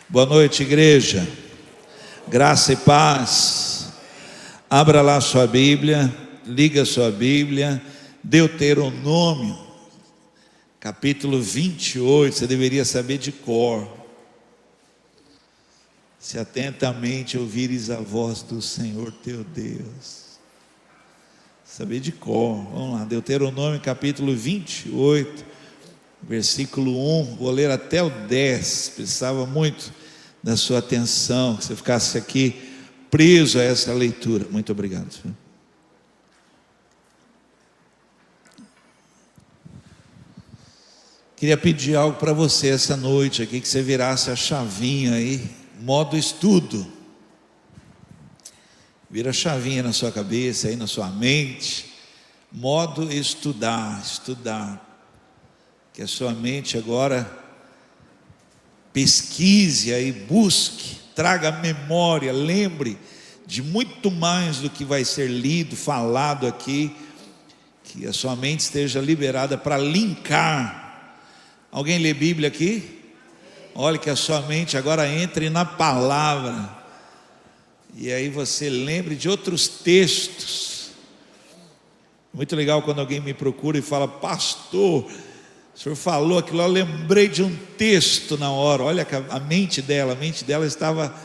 Boa noite, igreja. Graça e paz. Abra lá sua Bíblia, liga sua Bíblia, Deuteronômio, capítulo 28, você deveria saber de cor. Se atentamente ouvires a voz do Senhor teu Deus. Saber de cor. Vamos lá, Deuteronômio capítulo 28, versículo 1, vou ler até o 10, precisava muito da sua atenção, que você ficasse aqui preso a essa leitura. Muito obrigado. Queria pedir algo para você essa noite aqui, que você virasse a chavinha aí, modo estudo. Vira a chavinha na sua cabeça, aí na sua mente, modo estudar, que a sua mente agora pesquise aí, busque, traga a memória, lembre de muito mais do que vai ser lido, falado aqui, que a sua mente esteja liberada para linkar. Alguém lê Bíblia aqui? Olha, que a sua mente agora entre na palavra, e aí você lembre de outros textos. Muito legal quando alguém me procura e fala: pastor, o senhor falou aquilo, eu lembrei de um texto na hora. Olha, a mente dela estava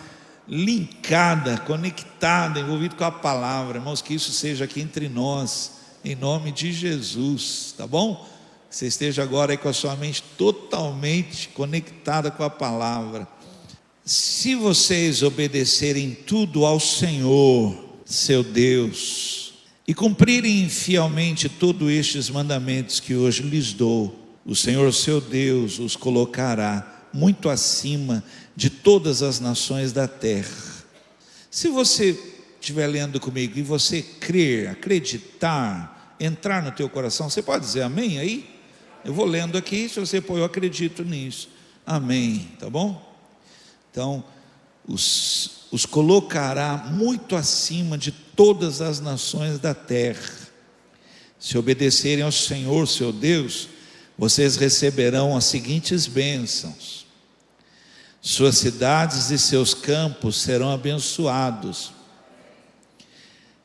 linkada, conectada, envolvida com a palavra. Irmãos, que isso seja aqui entre nós, em nome de Jesus, tá bom? Que você esteja agora aí com a sua mente totalmente conectada com a palavra. Se vocês obedecerem tudo ao Senhor, seu Deus, e cumprirem fielmente todos estes mandamentos que hoje lhes dou, o Senhor seu Deus os colocará muito acima de todas as nações da terra. Se você estiver lendo comigo e você crer, acreditar, entrar no teu coração, você pode dizer amém aí? Eu vou lendo aqui, se você pôr, eu acredito nisso. Amém, tá bom? Então, os colocará muito acima de todas as nações da terra. Se obedecerem ao Senhor seu Deus, vocês receberão as seguintes bênçãos: suas cidades e seus campos serão abençoados,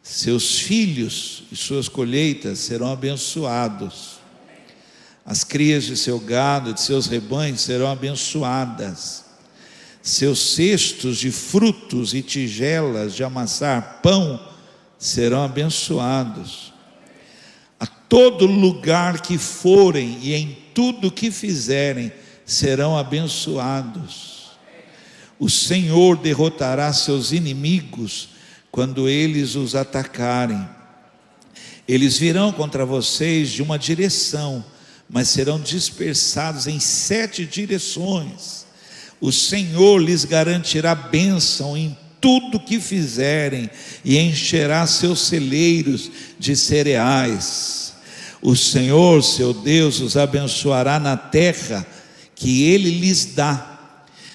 seus filhos e suas colheitas serão abençoados, as crias de seu gado e de seus rebanhos serão abençoadas, seus cestos de frutos e tigelas de amassar pão serão abençoados. A todo lugar que forem e em tudo que fizerem serão abençoados. O Senhor derrotará seus inimigos quando eles os atacarem. Eles virão contra vocês de uma direção, mas serão dispersados em 7 direções. O Senhor lhes garantirá bênção em tudo que fizerem e encherá seus celeiros de cereais. O Senhor seu Deus os abençoará na terra que Ele lhes dá,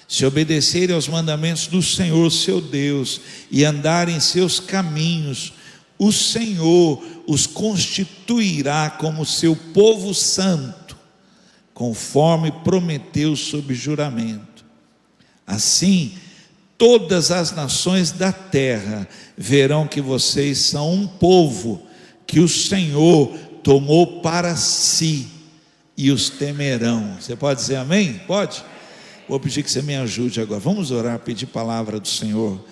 se obedecerem aos mandamentos do Senhor seu Deus e andarem em seus caminhos. O Senhor os constituirá como seu povo santo, conforme prometeu sob juramento. Assim, todas as nações da terra verão que vocês são um povo que o Senhor tomou para si, e os temerão. Você pode dizer amém? Pode? Vou pedir que você me ajude agora. Vamos orar, pedir palavra do Senhor.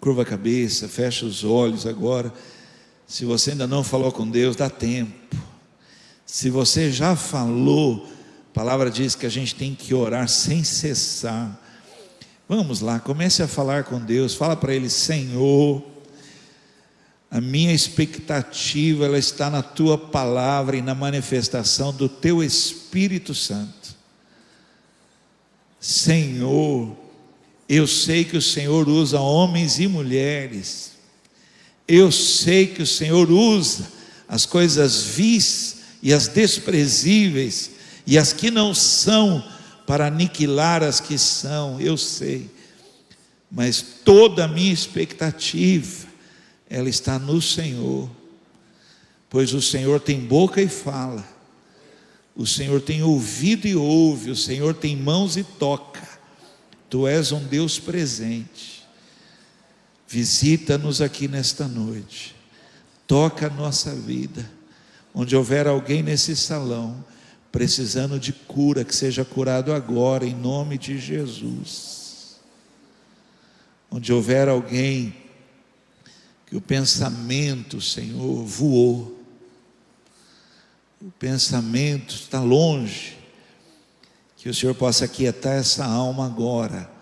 Curva a cabeça, fecha os olhos agora. Se você ainda não falou com Deus, dá tempo. Se você já falou, a palavra diz que a gente tem que orar sem cessar. Vamos lá, comece a falar com Deus. Fala para Ele: Senhor, a minha expectativa, ela está na Tua palavra e na manifestação do Teu Espírito Santo. Senhor, eu sei que o Senhor usa homens e mulheres, eu sei que o Senhor usa as coisas vis e as desprezíveis e as que não são, para aniquilar as que são. Eu sei, mas toda a minha expectativa, ela está no Senhor, pois o Senhor tem boca e fala, o Senhor tem ouvido e ouve, o Senhor tem mãos e toca. Tu és um Deus presente. Visita-nos aqui nesta noite. Toca a nossa vida. Onde houver alguém nesse salão precisando de cura, que seja curado agora, em nome de Jesus. Onde houver alguém que o pensamento, Senhor, voou, o pensamento está longe, que o Senhor possa aquietar essa alma agora,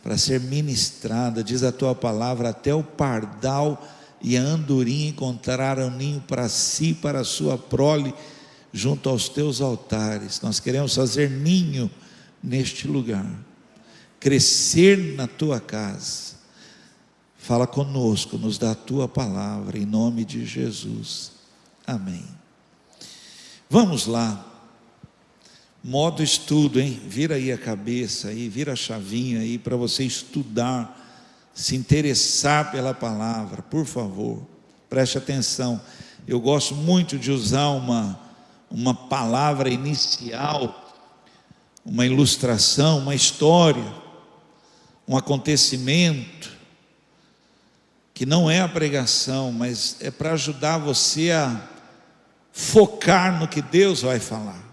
para ser ministrada. Diz a tua palavra: até o pardal e a andorinha encontraram ninho para si, para a sua prole, junto aos teus altares. Nós queremos fazer ninho neste lugar, crescer na tua casa. Fala conosco, nos dá a tua palavra, em nome de Jesus, amém. Vamos lá, modo estudo, hein? Vira aí a cabeça, aí, vira a chavinha aí, para você estudar, se interessar pela palavra, por favor, preste atenção. Eu gosto muito de usar uma palavra inicial, uma ilustração, uma história, um acontecimento, que não é a pregação, mas é para ajudar você a focar no que Deus vai falar.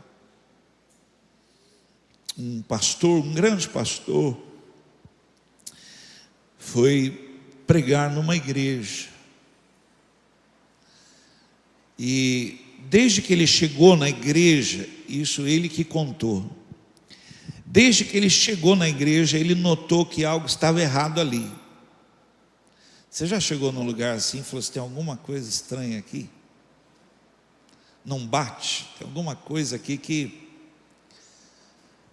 Um pastor, um grande pastor, foi pregar numa igreja, e desde que ele chegou na igreja, isso ele que contou, desde que ele chegou na igreja, ele notou que algo estava errado ali. Você já chegou num lugar assim e falou assim: tem alguma coisa estranha aqui? Não bate? Tem alguma coisa aqui que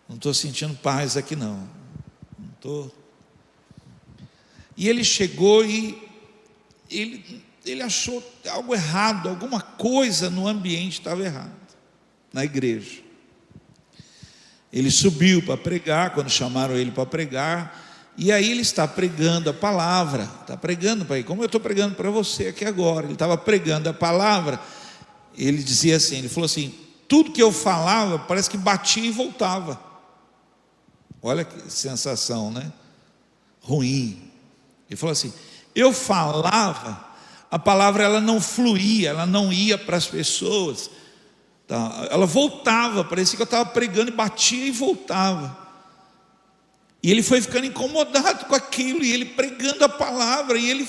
não estou sentindo paz aqui não estou. E ele chegou e ele achou algo errado, alguma coisa no ambiente estava errado, na igreja. Ele subiu para pregar, quando chamaram ele para pregar, e aí ele está pregando a palavra, está pregando para ele, como eu estou pregando para você aqui agora. Ele estava pregando a palavra. Ele dizia assim, ele falou assim: tudo que eu falava parece que batia e voltava. Olha que sensação, né? Ruim. Ele falou assim: eu falava, a palavra ela não fluía, ela não ia para as pessoas, tá? Ela voltava, parecia que eu estava pregando e batia e voltava. E ele foi ficando incomodado com aquilo, e ele pregando a palavra, e ele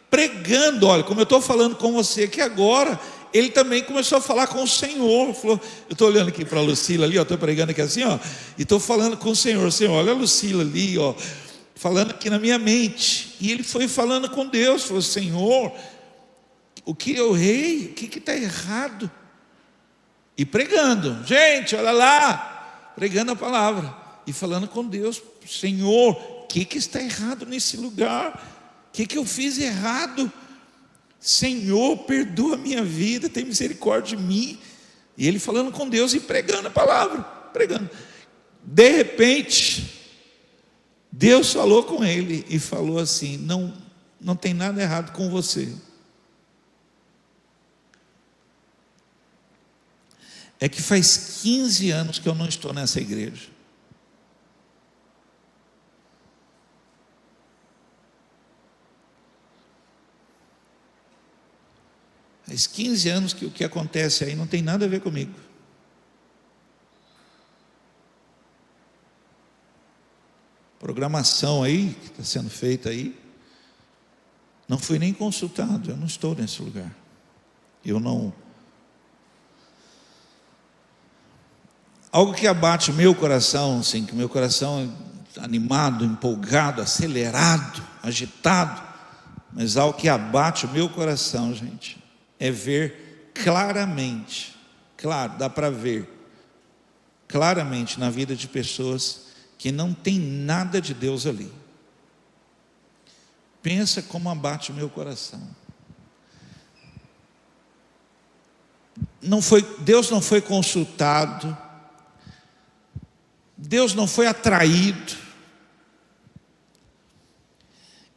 pregando, olha, como eu estou falando com você aqui agora, ele também começou a falar com o Senhor. Falou, eu estou olhando aqui para a Lucila ali, estou pregando aqui assim, ó, e estou falando com o Senhor. Senhor, olha a Lucila ali, ó, falando aqui na minha mente. E ele foi falando com Deus, falou: Senhor, o que eu errei? O que está errado? E pregando, gente, olha lá, pregando a palavra e falando com Deus: Senhor, o que está errado nesse lugar? O que eu fiz errado? Senhor, perdoa a minha vida, tem misericórdia de mim. E ele falando com Deus e pregando a palavra, pregando. De repente, Deus falou com ele e falou assim: não tem nada errado com você. É que faz 15 anos que eu não estou nessa igreja. Faz 15 anos que o que acontece aí não tem nada a ver comigo. Programação aí, que está sendo feita aí, não fui nem consultado, eu não estou nesse lugar. Eu não... Algo que abate o meu coração, assim, que o meu coração é animado, empolgado, acelerado, agitado, mas algo que abate o meu coração, gente, é ver claramente, claro, dá para ver claramente na vida de pessoas que não tem nada de Deus ali. Pensa como abate o meu coração. Deus não foi consultado, Deus não foi atraído.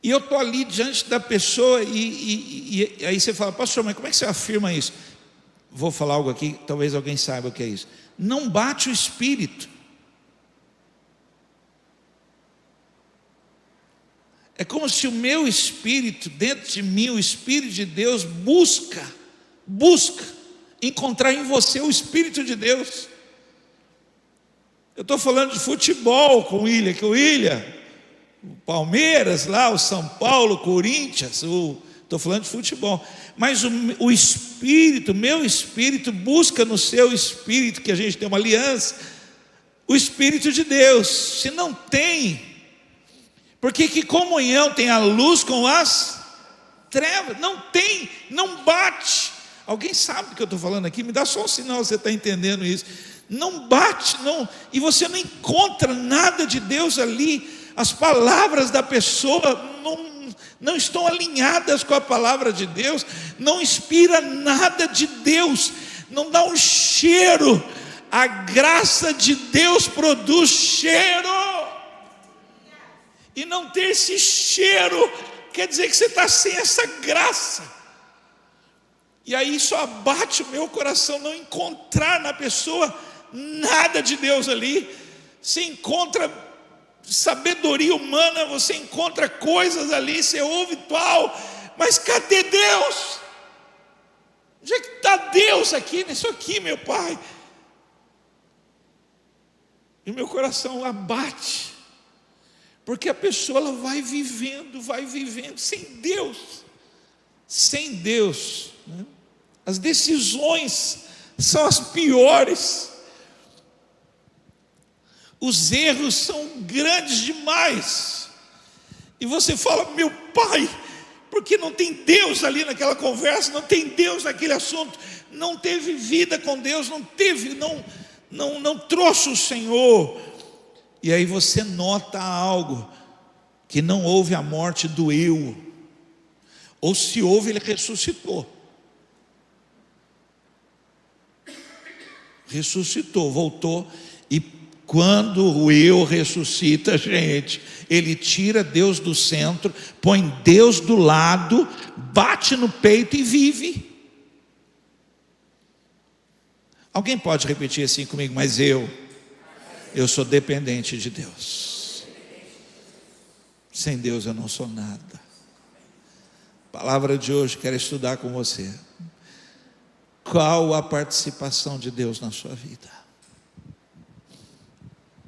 E eu estou ali diante da pessoa e aí você fala: pastor, mas como é que você afirma isso? Vou falar algo aqui, talvez alguém saiba o que é isso. Não bate o espírito. É como se o meu espírito, dentro de mim, o Espírito de Deus busca encontrar em você o Espírito de Deus. Eu estou falando de futebol com o William, que o William, o Palmeiras lá, o São Paulo, o Corinthians, estou falando de futebol. Mas o Espírito, meu Espírito, busca no seu Espírito, que a gente tem uma aliança, o Espírito de Deus. Se não tem, porque que comunhão tem a luz com as trevas? Não tem, não bate. Alguém sabe do que eu estou falando aqui? Me dá só um sinal, você está entendendo isso. Não bate, não, e você não encontra nada de Deus ali. As palavras da pessoa não estão alinhadas com a palavra de Deus, não inspira nada de Deus, não dá um cheiro. A graça de Deus produz cheiro, e não ter esse cheiro quer dizer que você está sem essa graça. E aí isso abate o meu coração, não encontrar na pessoa nada de Deus ali. Você encontra sabedoria humana, você encontra coisas ali, você ouve tal, mas cadê Deus? Onde é que está Deus aqui, nisso aqui, meu Pai? E meu coração abate, porque a pessoa ela vai vivendo sem Deus, né? As decisões são as piores, os erros são grandes demais, e você fala: meu Pai, porque não tem Deus ali naquela conversa, não tem Deus naquele assunto, não teve vida com Deus, não trouxe o Senhor. E aí você nota algo, que não houve a morte do eu, ou se houve, ele ressuscitou, voltou. E quando o eu ressuscita, gente, ele tira Deus do centro, põe Deus do lado, bate no peito e vive. Alguém pode repetir assim comigo? Mas eu sou dependente de Deus. Sem Deus eu não sou nada. Palavra de hoje, quero estudar com você. Qual a participação de Deus na sua vida?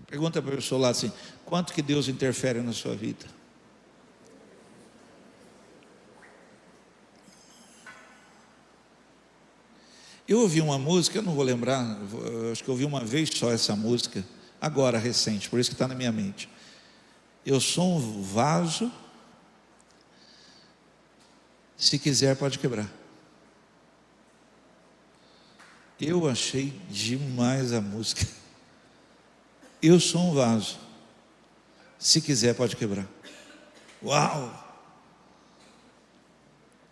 Pergunta para a pessoa lá assim: quanto que Deus interfere na sua vida? Eu ouvi uma música, eu não vou lembrar, acho que eu ouvi uma vez só essa música, agora recente, por isso que está na minha mente. Eu sou um vaso, se quiser pode quebrar. Eu achei demais a música. Eu sou um vaso, se quiser pode quebrar. Uau!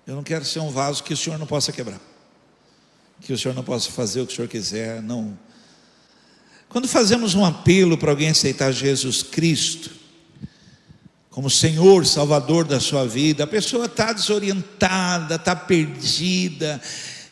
Eu não quero ser um vaso que o Senhor não possa quebrar, que o Senhor não possa fazer o que o Senhor quiser, não. Quando fazemos um apelo para alguém aceitar Jesus Cristo como Senhor, Salvador da sua vida, a pessoa está desorientada, está perdida,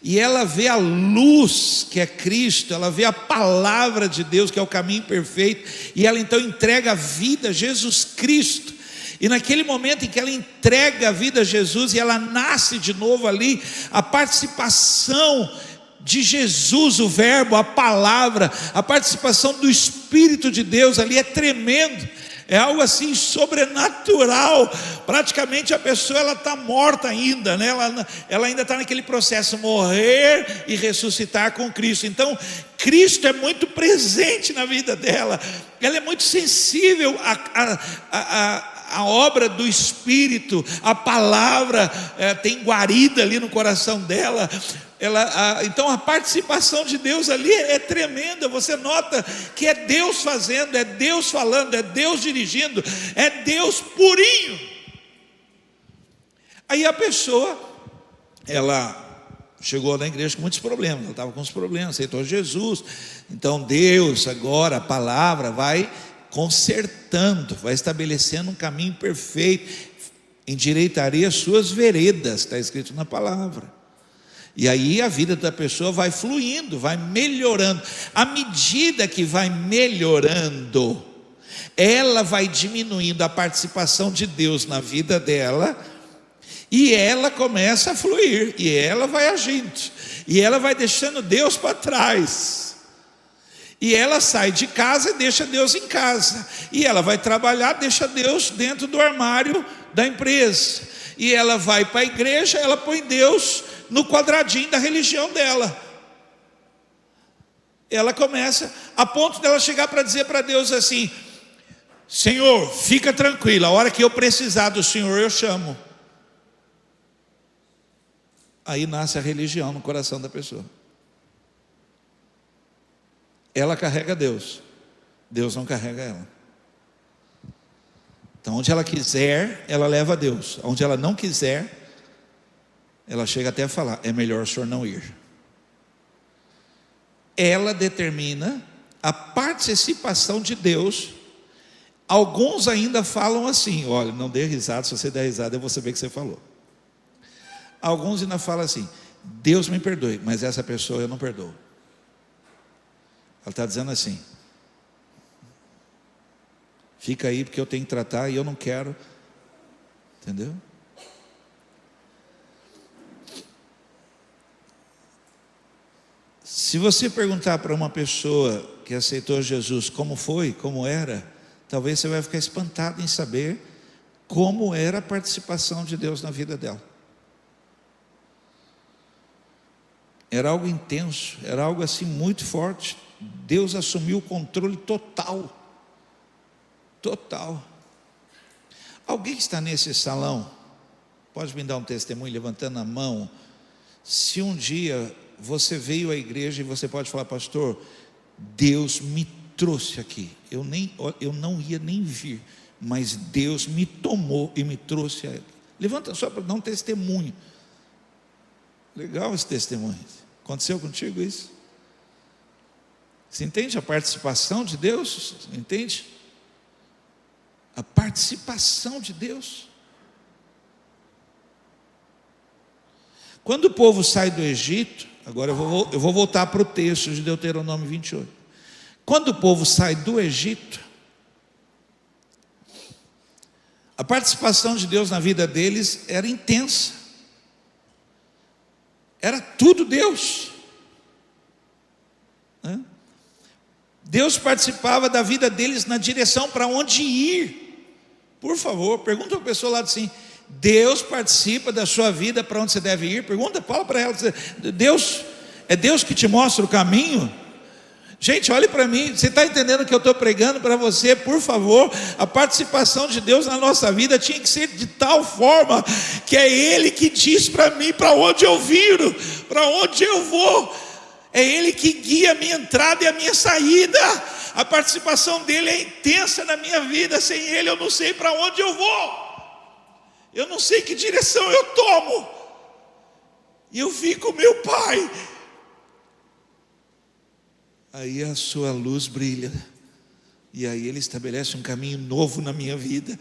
e ela vê a luz que é Cristo, ela vê a palavra de Deus que é o caminho perfeito, e ela então entrega a vida a Jesus Cristo. E naquele momento em que ela entrega a vida a Jesus e ela nasce de novo ali, a participação de Jesus, o verbo, a palavra, a participação do Espírito de Deus ali é tremendo. É algo assim sobrenatural. Praticamente a pessoa ela está morta ainda, né? Ela ainda está naquele processo, morrer e ressuscitar com Cristo. Então Cristo é muito presente na vida dela. Ela é muito sensível a obra do Espírito, a palavra tem guarida ali no coração dela. Então a participação de Deus ali é tremenda. Você nota que é Deus fazendo, é Deus falando, é Deus dirigindo, é Deus purinho. Aí a pessoa, ela chegou na igreja com muitos problemas, ela estava com os problemas, aceitou Jesus. Então Deus agora, a palavra vai consertando, vai estabelecendo um caminho perfeito. Endireitarei as suas veredas, está escrito na palavra. E aí a vida da pessoa vai fluindo, vai melhorando. À medida que vai melhorando, ela vai diminuindo a participação de Deus na vida dela, e ela começa a fluir, e ela vai agindo, e ela vai deixando Deus para trás, e ela sai de casa e deixa Deus em casa, e ela vai trabalhar, deixa Deus dentro do armário da empresa, e ela vai para a igreja, ela põe Deus no quadradinho da religião dela. Ela começa, a ponto dela chegar para dizer para Deus assim: Senhor, fica tranquila, a hora que eu precisar do Senhor eu chamo. Aí nasce a religião no coração da pessoa. Ela carrega Deus, Deus não carrega ela. Então onde ela quiser, ela leva a Deus. Onde ela não quiser, ela chega até a falar: é melhor o senhor não ir. Ela determina a participação de Deus. Alguns ainda falam assim, olha, não dê risada, se você der risada eu vou saber o que você falou. Alguns ainda falam assim: Deus me perdoe, mas essa pessoa eu não perdoo. Ela está dizendo assim: fica aí porque eu tenho que tratar e eu não quero. Entendeu? Se você perguntar para uma pessoa que aceitou Jesus como foi, como era, talvez você vai ficar espantado em saber como era a participação de Deus na vida dela. Era algo intenso, era algo assim muito forte. Deus assumiu o controle total. Total. Alguém que está nesse salão, pode me dar um testemunho levantando a mão, se um dia você veio à igreja e você pode falar: pastor, Deus me trouxe aqui, eu não ia nem vir, mas Deus me tomou e me trouxe aqui. Levanta só para dar um testemunho. Legal esse testemunho. Aconteceu contigo isso? Você entende a participação de Deus? Entende? A participação de Deus. Quando o povo sai do Egito, agora eu vou voltar para o texto de Deuteronômio 28. Quando o povo sai do Egito, a participação de Deus na vida deles era intensa. Era tudo Deus. Deus participava da vida deles na direção para onde ir. Por favor, pergunta para a pessoa lá assim: Deus participa da sua vida para onde você deve ir? Pergunta, fala para ela: Deus, é Deus que te mostra o caminho? Gente, olhe para mim, você está entendendo o que eu estou pregando para você? Por favor, a participação de Deus na nossa vida tinha que ser de tal forma que é Ele que diz para mim para onde eu viro, para onde eu vou. É Ele que guia a minha entrada e a minha saída. A participação dEle é intensa na minha vida. Sem Ele eu não sei para onde eu vou, eu não sei que direção eu tomo. E eu vi com meu Pai. Aí a sua luz brilha, e aí Ele estabelece um caminho novo na minha vida,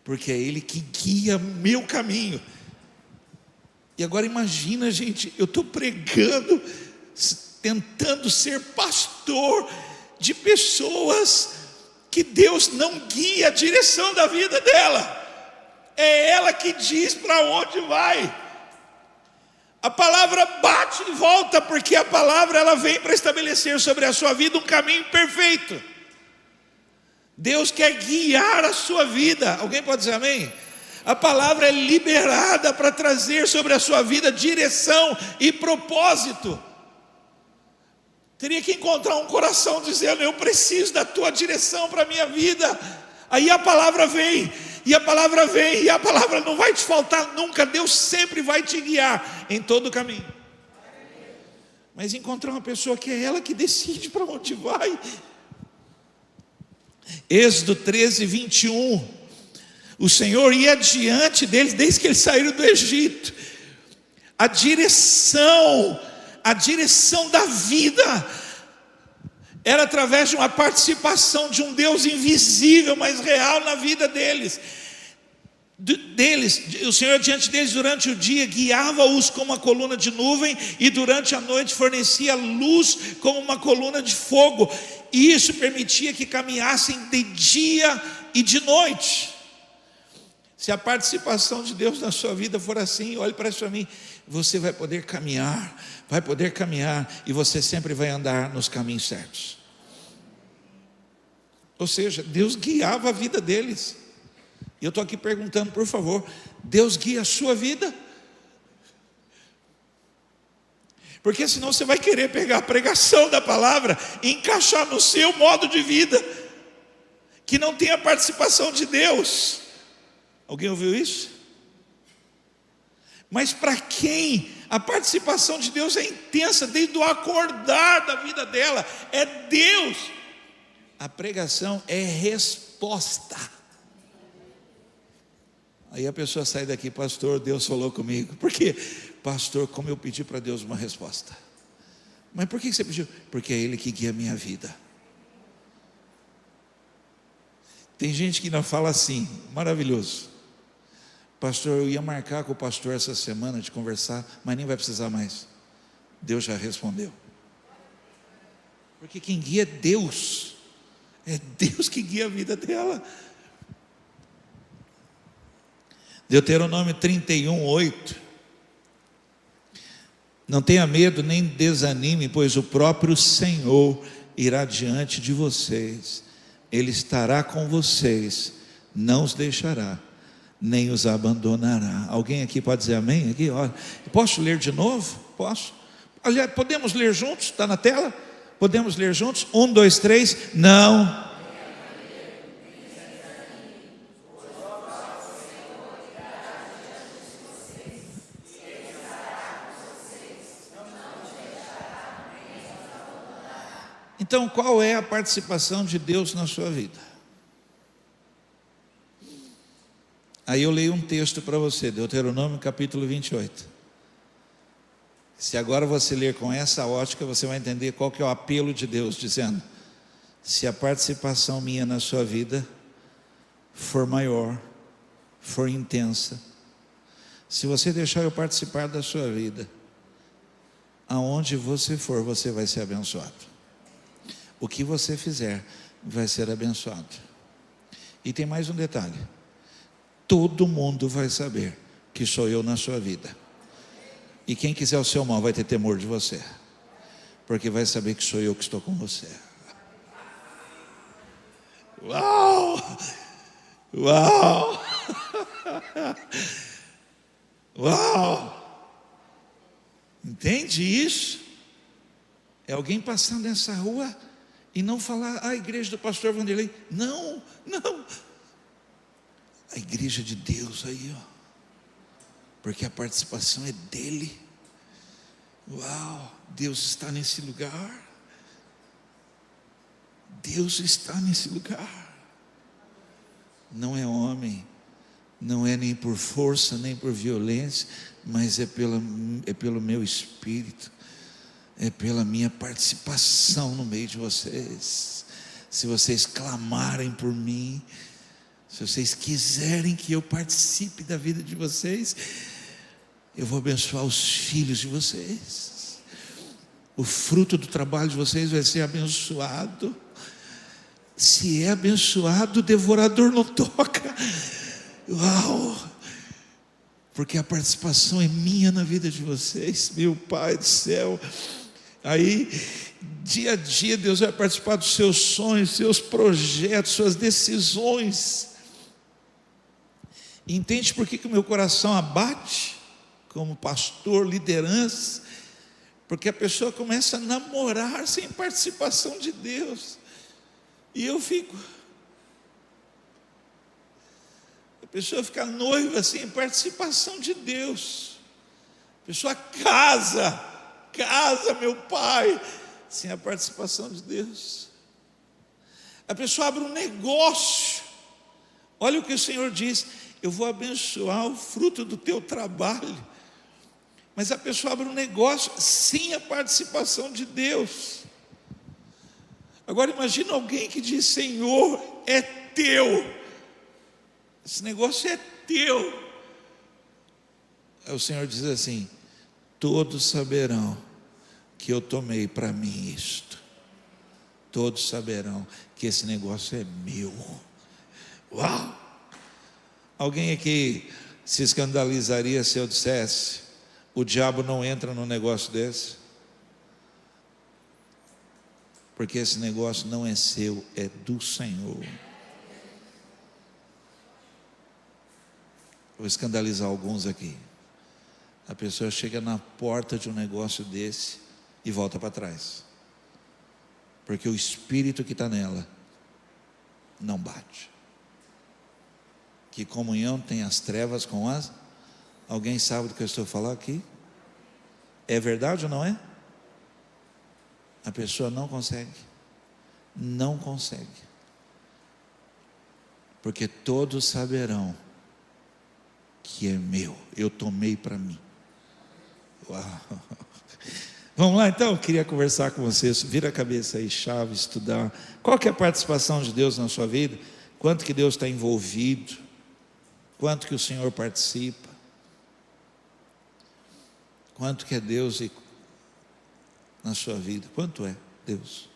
porque é Ele que guia meu caminho. E agora imagina, gente, eu estou pregando, tentando ser pastor de pessoas que Deus não guia a direção da vida dela, é ela que diz para onde vai. A palavra bate e volta, porque a palavra ela vem para estabelecer sobre a sua vida um caminho perfeito. Deus quer guiar a sua vida. Alguém pode dizer amém? A palavra é liberada para trazer sobre a sua vida direção e propósito. Teria que encontrar um coração dizendo: eu preciso da tua direção para a minha vida. Aí a palavra vem, e a palavra vem, e a palavra não vai te faltar nunca. Deus sempre vai te guiar em todo o caminho. Mas encontrar uma pessoa que é ela que decide para onde vai. Êxodo 13, 21. O Senhor ia adiante deles desde que eles saíram do Egito. A direção da vida era através de uma participação de um Deus invisível, mas real na vida deles. O Senhor diante deles durante o dia guiava-os como uma coluna de nuvem, e durante a noite fornecia luz como uma coluna de fogo. e isso permitia que caminhassem de dia e de noite. Se a participação de Deus na sua vida for assim, olhe para isso para mim, você vai poder caminhar, e você sempre vai andar nos caminhos certos. Ou seja, Deus guiava a vida deles. E eu estou aqui perguntando, por favor, Deus guia a sua vida? Porque senão você vai querer pegar a pregação da palavra e encaixar no seu modo de vida, que não tem a participação de Deus. Alguém ouviu isso? Mas para quem a participação de Deus é intensa, desde o acordar da vida dela, é Deus. A pregação é resposta. Aí a pessoa sai daqui, pastor, Deus falou comigo. Por quê? Pastor, como eu pedi para Deus uma resposta. Mas por que você pediu? Porque é Ele que guia a minha vida. Tem gente que não fala assim, maravilhoso. Pastor, eu ia marcar com o pastor essa semana de conversar, mas nem vai precisar mais. Deus já respondeu. Porque quem guia é Deus. É Deus que guia a vida dela. Deuteronômio 31:8. Não tenha medo nem desanime, pois o próprio Senhor irá diante de vocês. Ele estará com vocês, não os deixará, nem os abandonará. Alguém aqui pode dizer amém? Aqui, olha. Posso ler de novo? Posso? Aliás, podemos ler juntos? Está na tela? Podemos ler juntos? 1, 2, 3. Não. Então, qual é a participação de Deus na sua vida? Aí eu leio um texto para você, Deuteronômio capítulo 28. Se agora você ler com essa ótica, você vai entender qual que é o apelo de Deus, dizendo: se a participação minha na sua vida for maior, for intensa, se você deixar eu participar da sua vida, aonde você for, você vai ser abençoado. O que você fizer vai ser abençoado. E tem mais um detalhe: todo mundo vai saber que sou eu na sua vida. E quem quiser o seu mal vai ter temor de você, porque vai saber que sou eu que estou com você. Uau! Uau! Uau! Entende isso? É alguém passando nessa rua e não falar: a igreja do pastor Vanderlei. Não, não. A igreja de Deus aí, ó. Porque a participação é dele. Uau, Deus está nesse lugar. Deus está nesse lugar. Não é homem, não é nem por força, nem por violência, mas é pelo meu espírito, é pela minha participação no meio de vocês. Se vocês clamarem por mim, se vocês quiserem que eu participe da vida de vocês, eu vou abençoar os filhos de vocês. O fruto do trabalho de vocês vai ser abençoado. Se é abençoado, o devorador não toca. Uau! Porque a participação é minha na vida de vocês, meu Pai do céu. Aí, dia a dia, Deus vai participar dos seus sonhos, seus projetos, suas decisões. Entende por que o meu coração abate? Como pastor, liderança, porque a pessoa começa a namorar sem participação de Deus, e eu fico, a pessoa fica noiva sem participação de Deus, a pessoa casa, meu pai, sem a participação de Deus, a pessoa abre um negócio, olha o que o Senhor diz: eu vou abençoar o fruto do teu trabalho. Mas a pessoa abre um negócio sem a participação de Deus. Agora imagina alguém que diz: Senhor, é teu, esse negócio é teu. Aí o Senhor diz assim: todos saberão que eu tomei para mim isto. todos saberão que esse negócio é meu. Uau! Alguém aqui se escandalizaria se eu dissesse: o diabo não entra num negócio desse? Porque esse negócio não é seu, é do Senhor. Vou escandalizar alguns aqui. A pessoa chega na porta de um negócio desse e volta para trás, porque o espírito que está nela não bate. Que comunhão tem as trevas com as... Alguém sabe do que eu estou falando aqui? É verdade ou não é? A pessoa não consegue, porque todos saberão que é meu, eu tomei para mim. Uau. Vamos lá então, eu queria conversar com vocês. Vira a cabeça aí, chave, estudar. Qual que é a participação de Deus na sua vida? Quanto que Deus está envolvido? Quanto que o Senhor participa? Quanto que é Deus na sua vida? Quanto é Deus?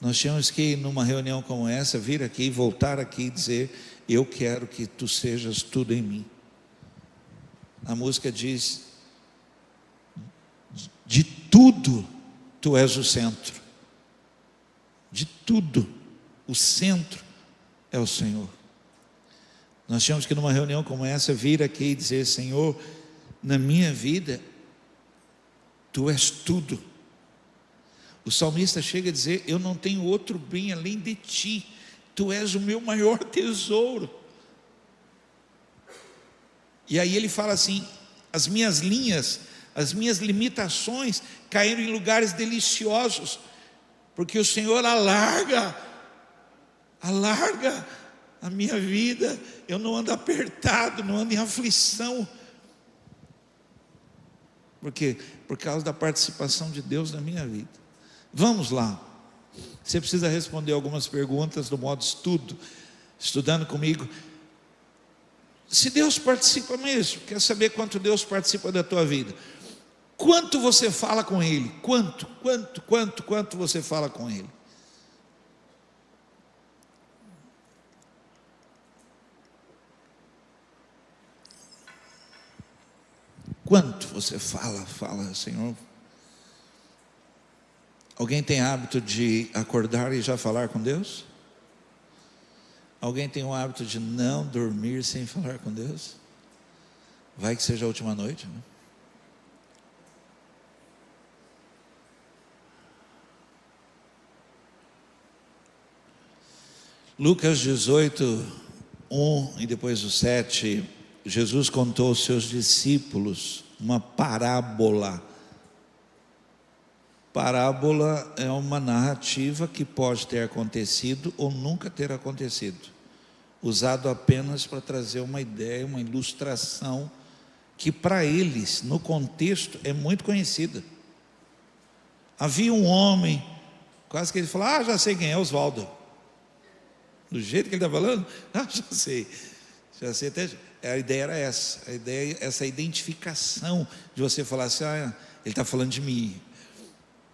Nós tínhamos que ir numa reunião como essa, vir aqui, voltar aqui e dizer: eu quero que tu sejas tudo em mim. A música diz: de tudo tu és o centro. De tudo, o centro é o Senhor. Nós tínhamos que numa reunião como essa, vir aqui e dizer: Senhor, na minha vida, tu és tudo. O salmista chega a dizer: eu não tenho outro bem além de ti, tu és o meu maior tesouro. E aí ele fala assim: as minhas linhas, as minhas limitações caíram em lugares deliciosos, porque o Senhor alarga a minha vida. Eu não ando apertado, não ando em aflição. Por quê? Por causa da participação de Deus na minha vida. Vamos lá. Você precisa responder algumas perguntas do modo estudo, estudando comigo. Se Deus participa mesmo, quer saber quanto Deus participa da tua vida? Quanto você fala com Ele? Quanto você fala com Ele? Quanto você fala, Senhor? Alguém tem hábito de acordar e já falar com Deus? Alguém tem o hábito de não dormir sem falar com Deus? Vai que seja a última noite, né? Lucas 18, 1 e depois o 7, Jesus contou aos seus discípulos uma parábola. Parábola é uma narrativa que pode ter acontecido ou nunca ter acontecido, usado apenas para trazer uma ideia, uma ilustração, que para eles, no contexto, é muito conhecida. Havia um homem, quase que ele falou: já sei quem é, Oswaldo. Do jeito que ele está falando, já sei até. A ideia era essa, essa identificação de você falar assim: ele está falando de mim,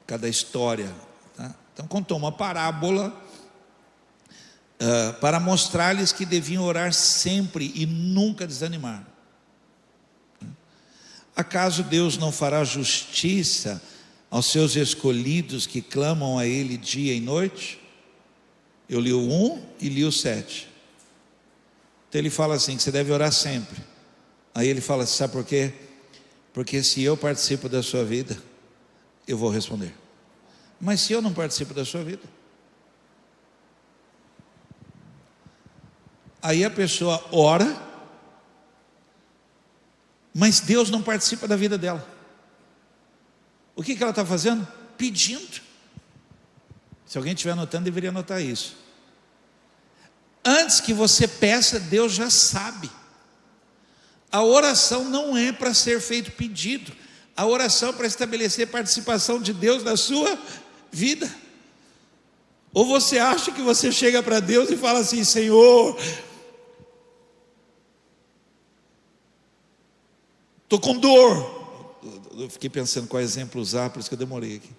cada história, tá? Então contou uma parábola para mostrar-lhes que deviam orar sempre e nunca desanimar. Acaso Deus não fará justiça aos seus escolhidos que clamam a Ele dia e noite? Eu li o 1 e li o 7. Então ele fala assim, que você deve orar sempre. Aí ele fala assim, sabe por quê? Porque se eu participo da sua vida, eu vou responder. Mas se eu não participo da sua vida? Aí a pessoa ora, mas Deus não participa da vida dela. O que ela está fazendo? Pedindo. Se alguém estiver anotando, deveria anotar isso. Antes que você peça, Deus já sabe. A oração não é para ser feito pedido. A oração é para estabelecer participação de Deus na sua vida. Ou você acha que você chega para Deus e fala assim: Senhor, estou com dor. Eu fiquei pensando qual exemplo usar, por isso que eu demorei aqui.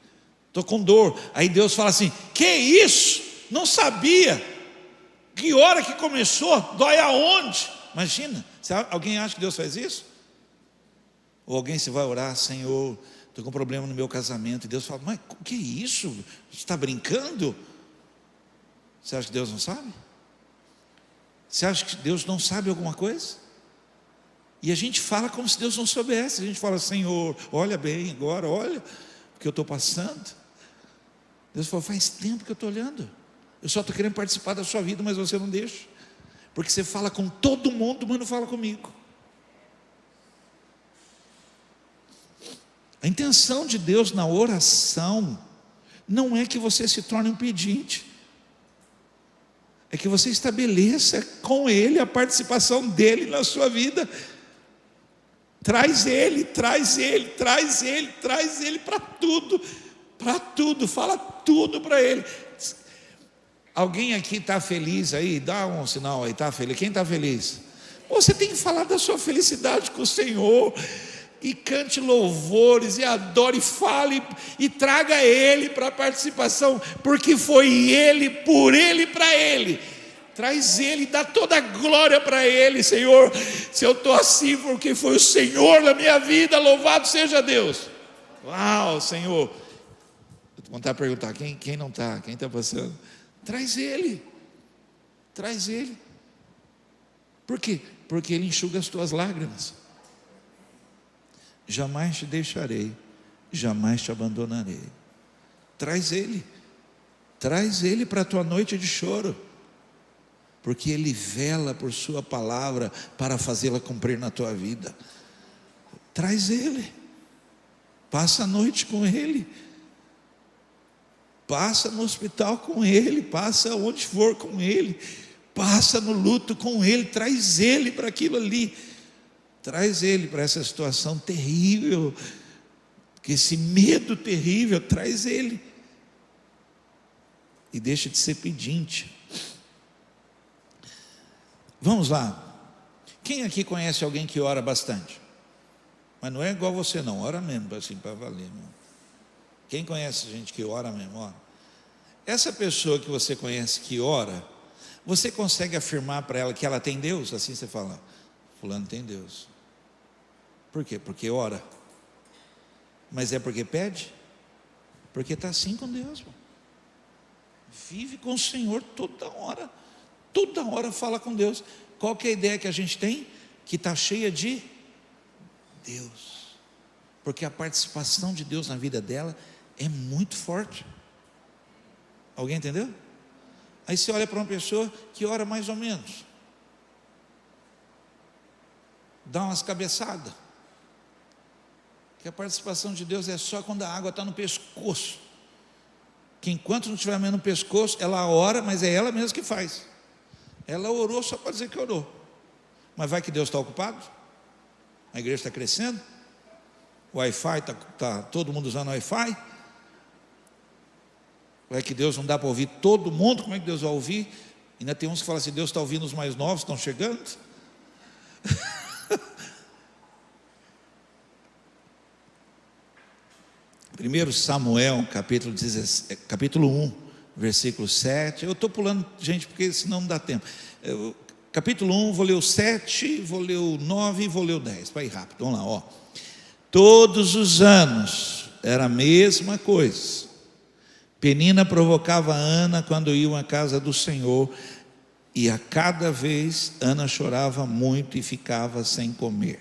estou com dor. Aí Deus fala assim: que isso? Não sabia. Que hora que começou? Dói aonde? Imagina, alguém acha que Deus faz isso? Ou alguém se vai orar: Senhor, estou com um problema no meu casamento. E Deus fala: mas o que é isso? Você está brincando? Você acha que Deus não sabe? Você acha que Deus não sabe alguma coisa? E a gente fala como se Deus não soubesse. A gente fala: Senhor, olha bem agora, olha o que eu estou passando. Deus falou: faz tempo que eu estou olhando. Eu só estou querendo participar da sua vida, mas você não deixa. Porque você fala com todo mundo, mas não fala comigo. A intenção de Deus na oração não é que você se torne um pedinte, é que você estabeleça com Ele a participação dEle na sua vida. Traz Ele para tudo, fala tudo para Ele. Alguém aqui está feliz aí? Dá um sinal aí, está feliz? Quem está feliz? Você tem que falar da sua felicidade com o Senhor, e cante louvores, e adore, e fale, e traga Ele para a participação, porque foi Ele, por Ele, para Ele. Traz Ele, dá toda a glória para Ele. Senhor, se eu estou assim, porque foi o Senhor na minha vida, louvado seja Deus. Uau, Senhor. Eu vou tentar perguntar, quem não está, quem está passando? Traz Ele. Por quê? Porque Ele enxuga as tuas lágrimas. Jamais te deixarei, jamais te abandonarei. Traz Ele para a tua noite de choro, porque Ele vela por sua palavra para fazê-la cumprir na tua vida. Traz Ele, passa a noite com Ele, passa no hospital com Ele, passa onde for com Ele, passa no luto com Ele. Traz Ele para aquilo ali, traz Ele para essa situação terrível, que esse medo terrível, traz Ele, e deixa de ser pedinte. Vamos lá. Quem aqui conhece alguém que ora bastante? Mas não é igual você não, ora mesmo, assim, para valer mesmo. Quem conhece gente que ora mesmo? Ora. Essa pessoa que você conhece que ora, você consegue afirmar para ela que ela tem Deus? Assim você fala: fulano tem Deus. Por quê? Porque ora. Mas é porque pede? Porque está assim com Deus, pô. Vive com o Senhor toda hora fala com Deus. Qual que é a ideia que a gente tem? Que está cheia de Deus, porque a participação de Deus na vida dela é muito forte. Alguém entendeu? Aí você olha para uma pessoa que ora mais ou menos, dá umas cabeçadas, que a participação de Deus é só quando a água está no pescoço, que enquanto não estiver mais no pescoço, ela ora, mas é ela mesma que faz. Ela orou só para dizer que orou. Mas vai que Deus está ocupado? A igreja está crescendo? O Wi-Fi está todo mundo usando Wi-Fi? Vai que Deus não dá para ouvir todo mundo? Como é que Deus vai ouvir? Ainda tem uns que falam assim: Deus está ouvindo os mais novos, estão chegando. 1 Samuel, capítulo 1, versículo 7. Eu estou pulando, gente, porque senão não dá tempo. Capítulo 1, vou ler o 7, vou ler o 9 e vou ler o 10, para ir rápido. Vamos lá, ó. Todos os anos era a mesma coisa. Penina provocava Ana quando iam à casa do Senhor, e a cada vez Ana chorava muito e ficava sem comer.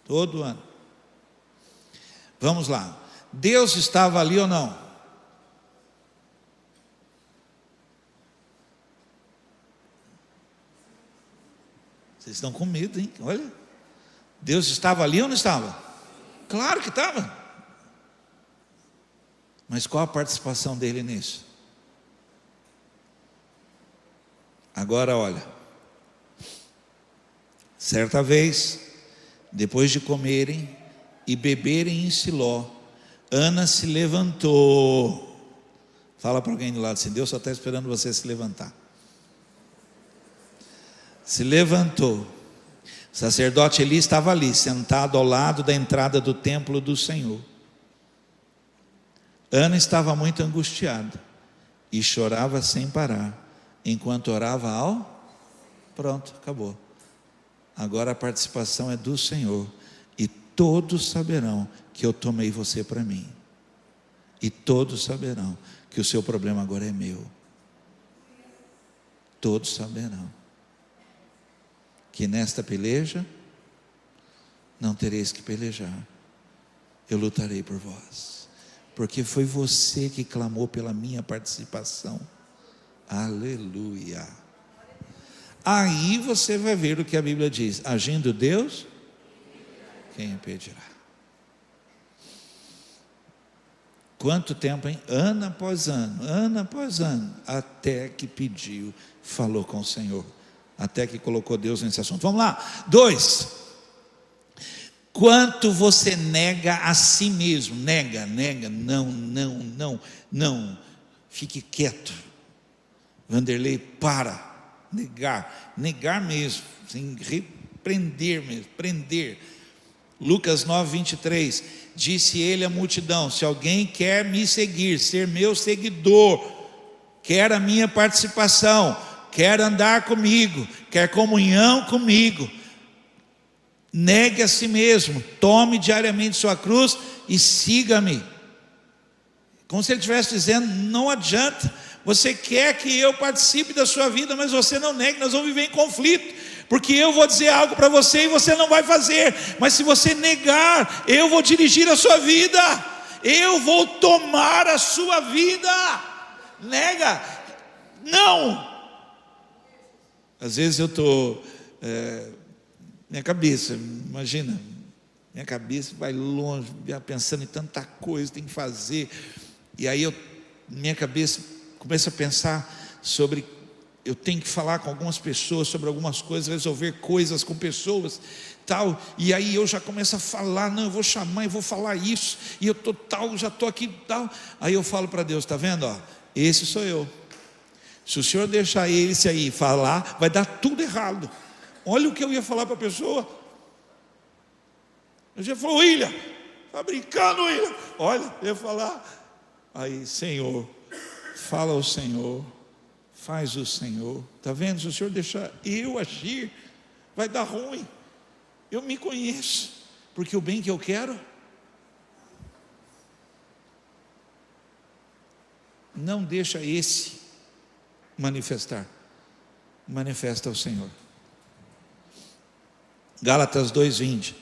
Todo ano. Vamos lá. Deus estava ali ou não? Vocês estão com medo, hein? Olha. Deus estava ali ou não estava? Claro que estava. Mas qual a participação dele nisso? Agora olha. Certa vez, depois de comerem e beberem em Siló, Ana se levantou. Fala para alguém do lado assim: Deus só está esperando você se levantar. Se levantou. O sacerdote Eli estava ali, sentado ao lado da entrada do templo do Senhor. Ana estava muito angustiada e chorava sem parar, enquanto orava ao... Pronto, acabou. Agora a participação é do Senhor. E todos saberão que eu tomei você para mim. E todos saberão que o seu problema agora é meu. Todos saberão que nesta peleja não tereis que pelejar. Eu lutarei por vós, porque foi você que clamou pela minha participação. Aleluia. Aí você vai ver o que a Bíblia diz: agindo Deus, quem impedirá? Quanto tempo, hein? Ano após ano, até que pediu, falou com o Senhor, até que colocou Deus nesse assunto. Vamos lá. 2. Quanto você nega a si mesmo? Nega, não. Fique quieto. Vanderlei, negar mesmo, sem repreender mesmo, prender. Lucas 9:23, disse ele à multidão: se alguém quer me seguir, ser meu seguidor, quer a minha participação, quer andar comigo, quer comunhão comigo, negue a si mesmo, tome diariamente sua cruz e siga-me. Como se ele estivesse dizendo: não adianta, você quer que eu participe da sua vida, mas você não negue, nós vamos viver em conflito, porque eu vou dizer algo para você e você não vai fazer, mas se você negar, eu vou dirigir a sua vida, eu vou tomar a sua vida. Nega, não. Às vezes eu estou, minha cabeça, imagina, minha cabeça vai longe, pensando em tanta coisa, tem que fazer, e aí minha cabeça começa a pensar sobre, eu tenho que falar com algumas pessoas sobre algumas coisas, resolver coisas com pessoas, tal, e aí eu já começo a falar, não, eu vou chamar e vou falar isso, e eu estou tal, já estou aqui tal, aí eu falo para Deus: está vendo, ó, esse sou eu, se o Senhor deixar esse aí falar, vai dar tudo errado. Olha o que eu ia falar para a pessoa, eu já falou: William, está brincando, William, olha, eu ia falar, aí, Senhor, fala ao Senhor, faz o Senhor, está vendo? Se o Senhor deixar eu agir, vai dar ruim. Eu me conheço, porque o bem que eu quero, não deixa esse manifestar, manifesta ao Senhor. Gálatas 2:20,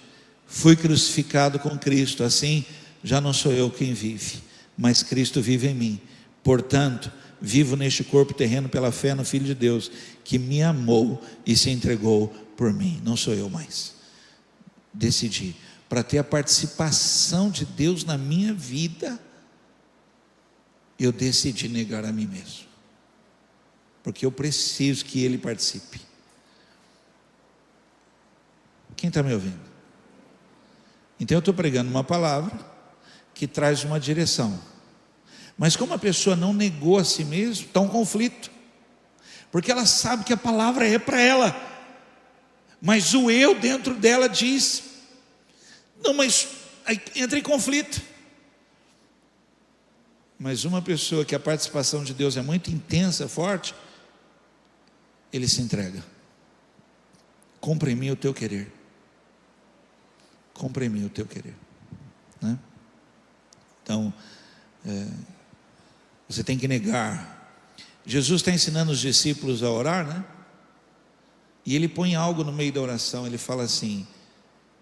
fui crucificado com Cristo, assim já não sou eu quem vive, mas Cristo vive em mim. Portanto, vivo neste corpo terreno pela fé no Filho de Deus, que me amou e se entregou por mim. Não sou eu mais. Decidi, para ter a participação de Deus na minha vida, eu decidi negar a mim mesmo, porque eu preciso que Ele participe. Quem está me ouvindo? Então eu estou pregando uma palavra que traz uma direção, mas como a pessoa não negou a si mesmo, está um conflito, porque ela sabe que a palavra é para ela, mas o eu dentro dela diz, não, mas aí entra em conflito. Mas uma pessoa que a participação de Deus é muito intensa, forte, ele se entrega. Cumpre em mim o teu querer, cumpre em mim o teu querer, né? Então, você tem que negar. Jesus está ensinando os discípulos a orar, né? E ele põe algo no meio da oração, ele fala assim: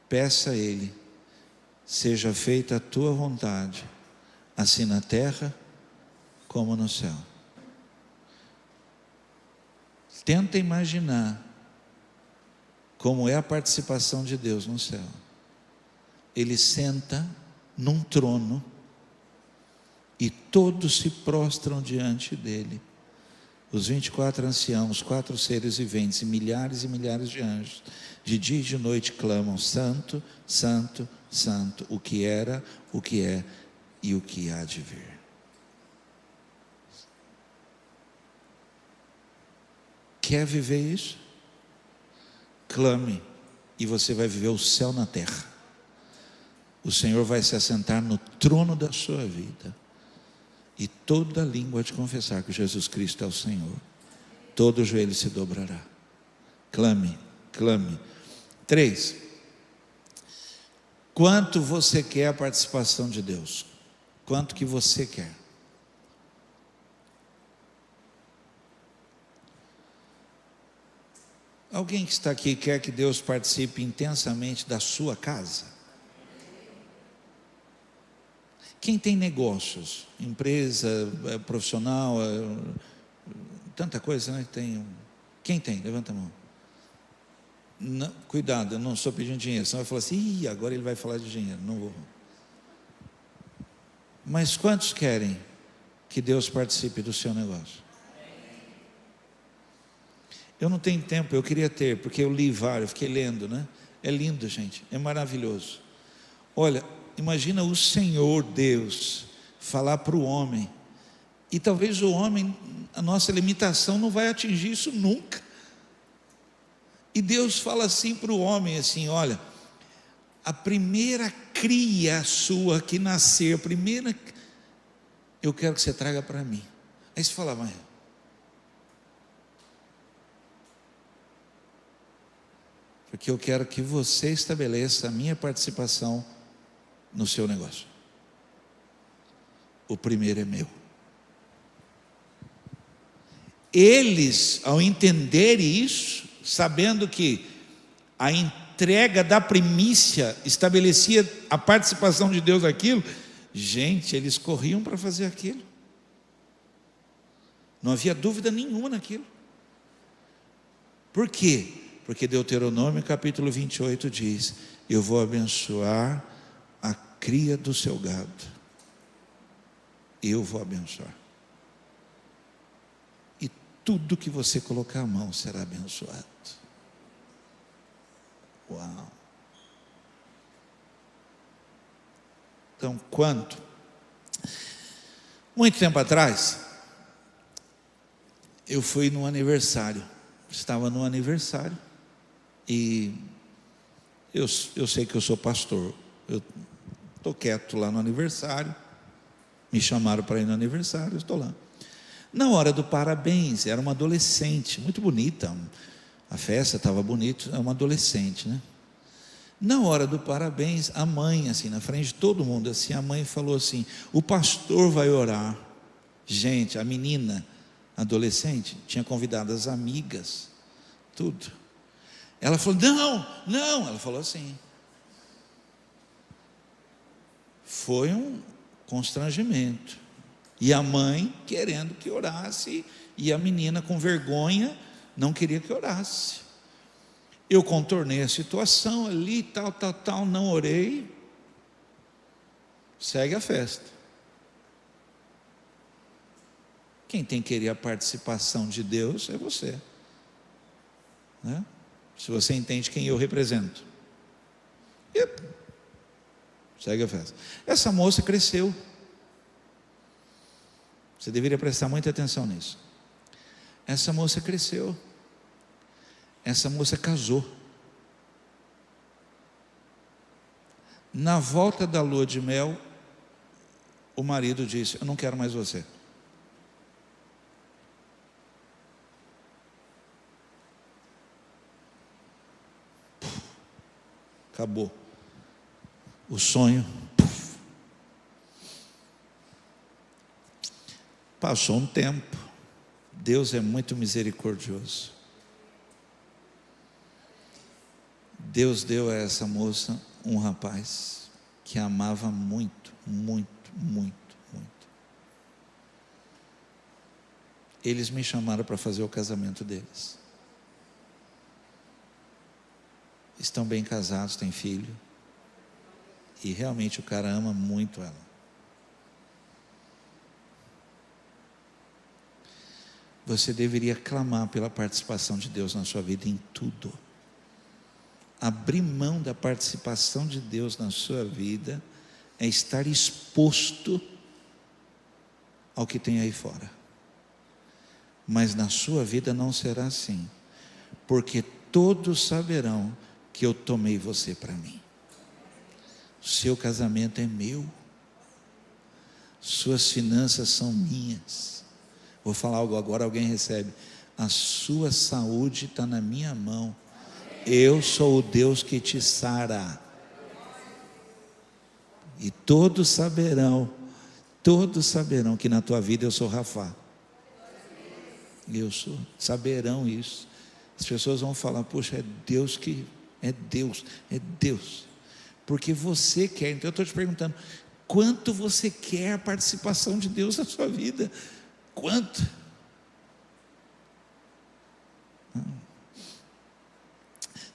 peça a Ele, seja feita a tua vontade, assim na terra como no céu. Tenta imaginar como é a participação de Deus no céu. Ele senta num trono e todos se prostram diante dele, os 24 anciãos, os 4 seres viventes e milhares de anjos, de dia e de noite clamam: Santo, Santo, Santo, o que era, o que é e o que há de vir. Quer viver isso? Clame e você vai viver o céu na terra. O Senhor vai se assentar no trono da sua vida e toda língua de confessar que Jesus Cristo é o Senhor, todo joelho se dobrará. Clame, clame. 3. Quanto você quer a participação de Deus? Quanto que você quer? Alguém que está aqui quer que Deus participe intensamente da sua casa? Quem tem negócios, empresa, profissional, tanta coisa, né? Quem tem? Levanta a mão. Não, cuidado, eu não estou pedindo dinheiro, senão vai falar assim: ih, agora ele vai falar de dinheiro, não vou. Mas quantos querem que Deus participe do seu negócio? Eu não tenho tempo, eu queria ter, porque eu li vários, fiquei lendo, né? É lindo, gente, é maravilhoso. Olha, imagina o Senhor Deus falar para o homem, e talvez o homem, a nossa limitação não vai atingir isso nunca. E Deus fala assim para o homem, assim: olha, a primeira cria sua que nascer, a primeira, eu quero que você traga para mim. Aí você fala: mas porque eu quero que você estabeleça a minha participação no seu negócio. O primeiro é meu. Eles, ao entenderem isso, sabendo que a entrega da primícia estabelecia a participação de Deus naquilo, gente, eles corriam para fazer aquilo. Não havia dúvida nenhuma naquilo. Por quê? Porque Deuteronômio capítulo 28 diz: eu vou abençoar a cria do seu gado. Eu vou abençoar. E tudo que você colocar a mão será abençoado. Uau! Então, quanto? Muito tempo atrás, eu fui num aniversário. Estava num aniversário. E eu sei que eu sou pastor. Eu estou quieto lá no aniversário. Me chamaram para ir no aniversário, eu estou lá. Na hora do parabéns, era uma adolescente, muito bonita. A festa estava bonita, é uma adolescente, né? Na hora do parabéns, a mãe, assim, na frente de todo mundo, assim, a mãe falou assim: o pastor vai orar. Gente, a menina, adolescente, tinha convidado as amigas, tudo. Ela falou: não, ela falou assim. Foi um constrangimento. E a mãe querendo que orasse, e a menina com vergonha não queria que orasse. Eu contornei a situação ali, tal, não orei. Segue a festa. Quem tem que querer a participação de Deus é você, né? Se você entende quem eu represento. Segue a festa. Essa moça cresceu. Você deveria prestar muita atenção nisso. Essa moça cresceu. Essa moça casou. Na volta da lua de mel, o marido disse: eu não quero mais você. Acabou. O sonho. Passou um tempo. Deus é muito misericordioso. Deus deu a essa moça um rapaz que a amava muito, muito, muito, muito. Eles me chamaram para fazer o casamento deles. Estão bem casados, têm filho. E realmente o cara ama muito ela. Você deveria clamar pela participação de Deus na sua vida em tudo. Abrir mão da participação de Deus na sua vida é estar exposto ao que tem aí fora. Mas na sua vida não será assim, porque todos saberão que eu tomei você para mim. O seu casamento é meu. Suas finanças são minhas. Vou falar algo agora, alguém recebe. A sua saúde está na minha mão. Eu sou o Deus que te sara. E todos saberão que na tua vida eu sou Rafa. Eu sou, saberão isso. As pessoas vão falar, poxa, é Deus. Porque você quer. Então eu estou te perguntando, quanto você quer a participação de Deus na sua vida? Quanto?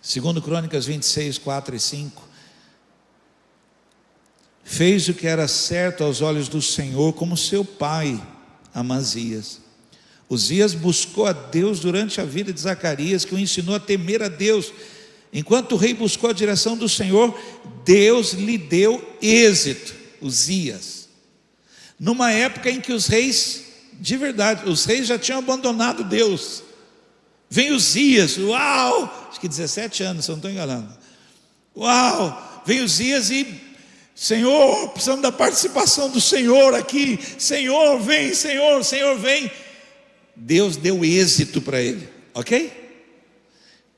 Segundo Crônicas 26, 4 e 5. Fez o que era certo aos olhos do Senhor, como seu pai Amazias. Uzias buscou a Deus durante a vida de Zacarias, que o ensinou a temer a Deus. Enquanto o rei buscou a direção do Senhor, Deus lhe deu êxito. Uzias, numa época em que os reis, de verdade, os reis já tinham abandonado Deus. Vem Uzias, uau, acho que 17 anos, se eu não estou enganando. Uau, vem Uzias e, Senhor, precisamos da participação do Senhor aqui. Senhor, vem, Senhor, vem. Deus deu êxito para ele, ok?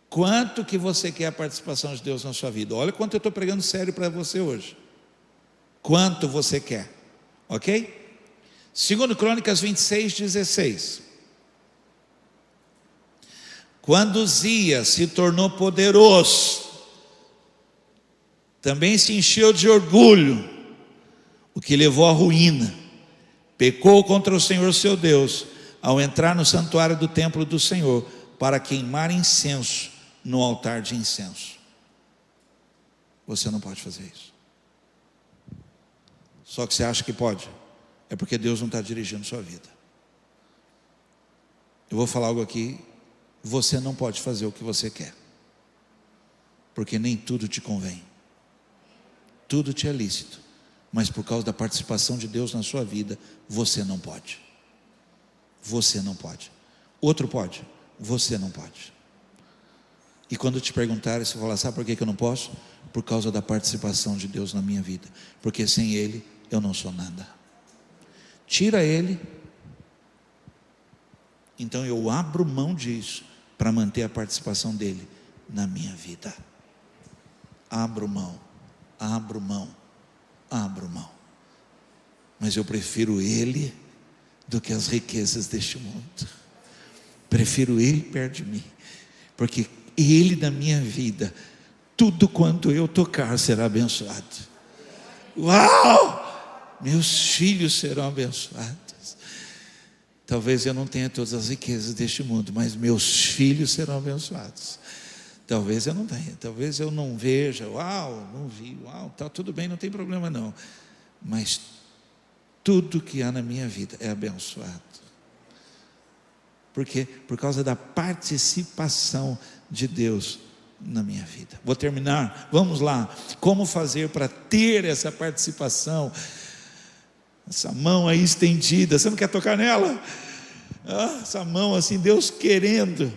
Quanto que você quer a participação de Deus na sua vida? Olha quanto eu estou pregando sério para você hoje. Quanto você quer, ok? Segundo Crônicas 26, 16. Quando Uzias se tornou poderoso, também se encheu de orgulho, o que levou à ruína. Pecou contra o Senhor seu Deus, ao entrar no santuário do templo do Senhor, para queimar incenso no altar de incenso. Você não pode fazer isso. Só que você acha que pode, é porque Deus não está dirigindo sua vida. Eu vou falar algo aqui. Você não pode fazer o que você quer, porque nem tudo te convém. Tudo te é lícito, mas por causa da participação de Deus na sua vida, você não pode. Você não pode. Outro pode, você não pode. E quando te perguntarem, você falar, sabe por que eu não posso? Por causa da participação de Deus na minha vida, porque sem Ele eu não sou nada. Tira Ele, então eu abro mão disso para manter a participação dele na minha vida. Abro mão. Mas eu prefiro Ele do que as riquezas deste mundo. Prefiro Ele perto de mim, porque Ele na minha vida, tudo quanto eu tocar será abençoado. Uau! Meus filhos serão abençoados. Talvez eu não tenha todas as riquezas deste mundo, mas meus filhos serão abençoados. Talvez eu não tenha, talvez eu não veja, uau, não vi, uau, tá tudo bem, não tem problema não. Mas tudo que há na minha vida é abençoado. Por quê? Por causa da participação de Deus na minha vida. Vou terminar, vamos lá. Como fazer para ter essa participação? Essa mão aí estendida, você não quer tocar nela? Essa mão assim, Deus querendo.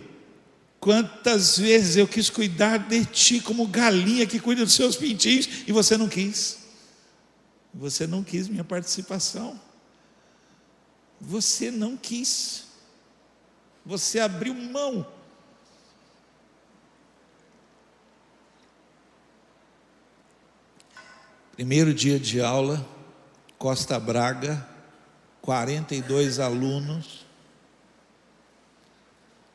Quantas vezes eu quis cuidar de ti como galinha que cuida dos seus pintinhos e você não quis. Você não quis minha participação. Você não quis. Você abriu mão. Primeiro dia de aula, Costa Braga, 42 alunos.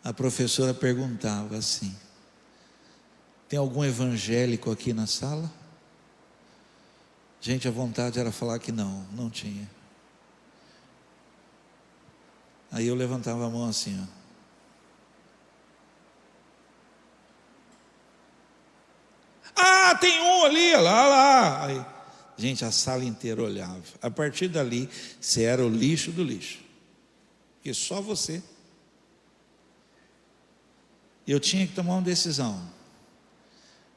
A professora perguntava assim: tem algum evangélico aqui na sala? Gente, a vontade era falar que não tinha. Aí eu levantava a mão assim, tem um ali, lá. Aí, gente, a sala inteira olhava. A partir dali, você era o lixo do lixo, porque só você. Eu tinha que tomar uma decisão: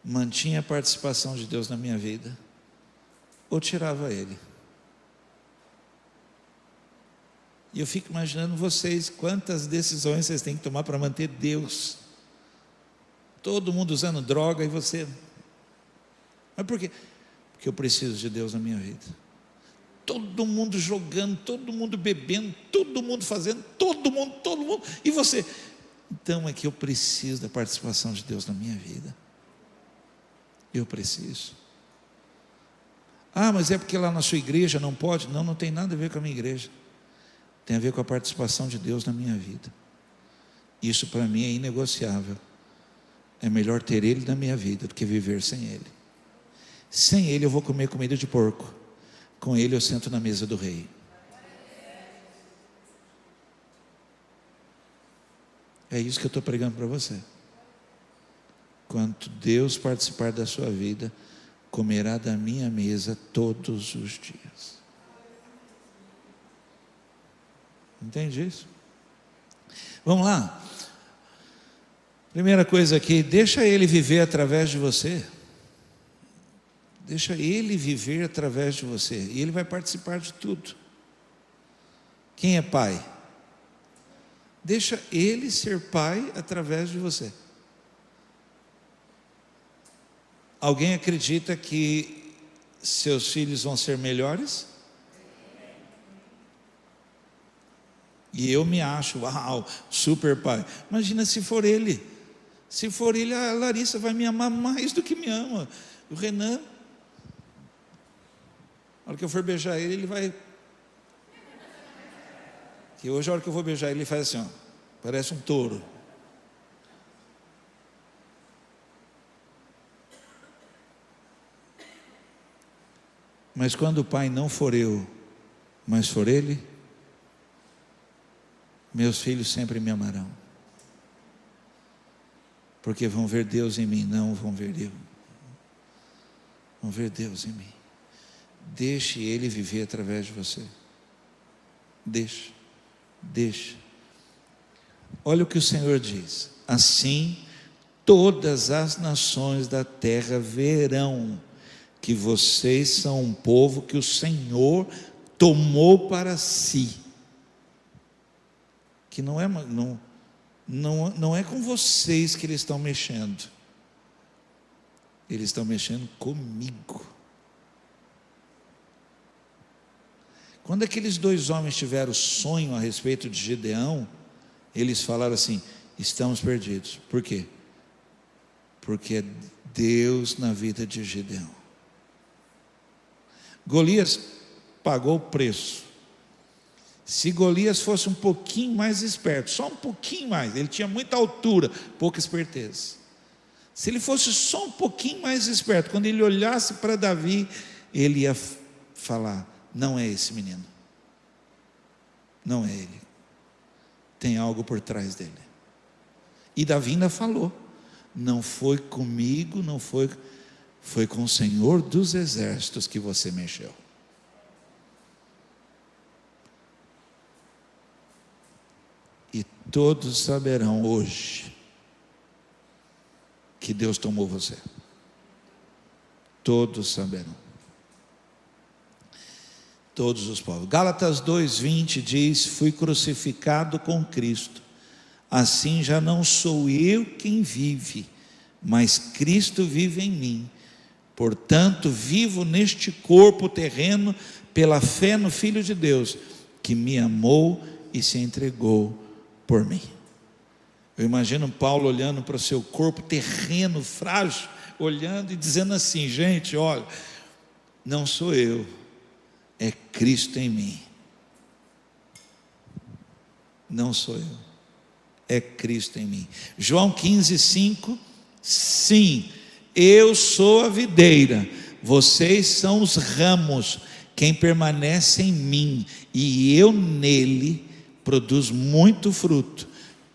mantinha a participação de Deus na minha vida, ou tirava Ele. E eu fico imaginando vocês, quantas decisões vocês têm que tomar para manter Deus. Todo mundo usando droga e você. Mas por quê? Porque eu preciso de Deus na minha vida. todo mundo jogando, todo mundo bebendo, todo mundo fazendo, todo mundo, e você? Então é que eu preciso da participação de Deus na minha vida. Eu preciso. Ah, mas é porque lá na sua igreja não pode? Não, não tem nada a ver com a minha igreja. Tem a ver com a participação de Deus na minha vida. Isso para mim é inegociável. É melhor ter Ele na minha vida do que viver sem Ele. Sem Ele eu vou comer comida de porco. Com Ele eu sento na mesa do rei. É isso que eu estou pregando para você. Quanto Deus participar da sua vida, comerá da minha mesa todos os dias. Entende isso? Vamos lá. Primeira coisa aqui, deixa Ele viver através de você. Deixa Ele viver através de você. E Ele vai participar de tudo. Quem é pai? Deixa Ele ser pai através de você. Alguém acredita que seus filhos vão ser melhores? E eu me acho, uau, super pai. Imagina se for ele. Se for ele, a Larissa vai me amar mais do que me ama. O Renan, na hora que eu for beijar ele, ele vai... Que hoje, a hora que eu vou beijar ele, ele faz assim, ó, parece um touro. Mas quando o pai não for eu, mas for ele, meus filhos sempre me amarão. Porque vão ver Deus em mim, não vão ver eu. Vão ver Deus em mim. Deixe Ele viver através de você. Deixe. Olha o que o Senhor diz. Assim, todas as nações da terra verão que vocês são um povo que o Senhor tomou para si. Que não é com vocês que eles estão mexendo. Eles estão mexendo comigo. Quando aqueles dois homens tiveram sonho a respeito de Gideão, eles falaram assim: estamos perdidos. Por quê? Porque é Deus na vida de Gideão. Golias pagou o preço. Se Golias fosse um pouquinho mais esperto, só um pouquinho mais, ele tinha muita altura, pouca esperteza. Se ele fosse só um pouquinho mais esperto, quando ele olhasse para Davi, ele ia falar: não é esse menino, não é ele, tem algo por trás dele. E Davi ainda falou: não foi comigo, foi com o Senhor dos exércitos que você mexeu. E todos saberão hoje que Deus tomou você. Todos saberão. Todos os povos. Gálatas 2:20 diz: fui crucificado com Cristo. Assim já não sou eu quem vive, mas Cristo vive em mim. Portanto, vivo neste corpo terreno pela fé no Filho de Deus, que me amou e se entregou por mim. Eu imagino Paulo olhando para o seu corpo terreno, frágil, olhando e dizendo assim: gente, olha, não sou eu, é Cristo em mim. Não sou eu, é Cristo em mim. João 15:5, sim, eu sou a videira, vocês são os ramos, quem permanece em mim e eu nele, produz muito fruto,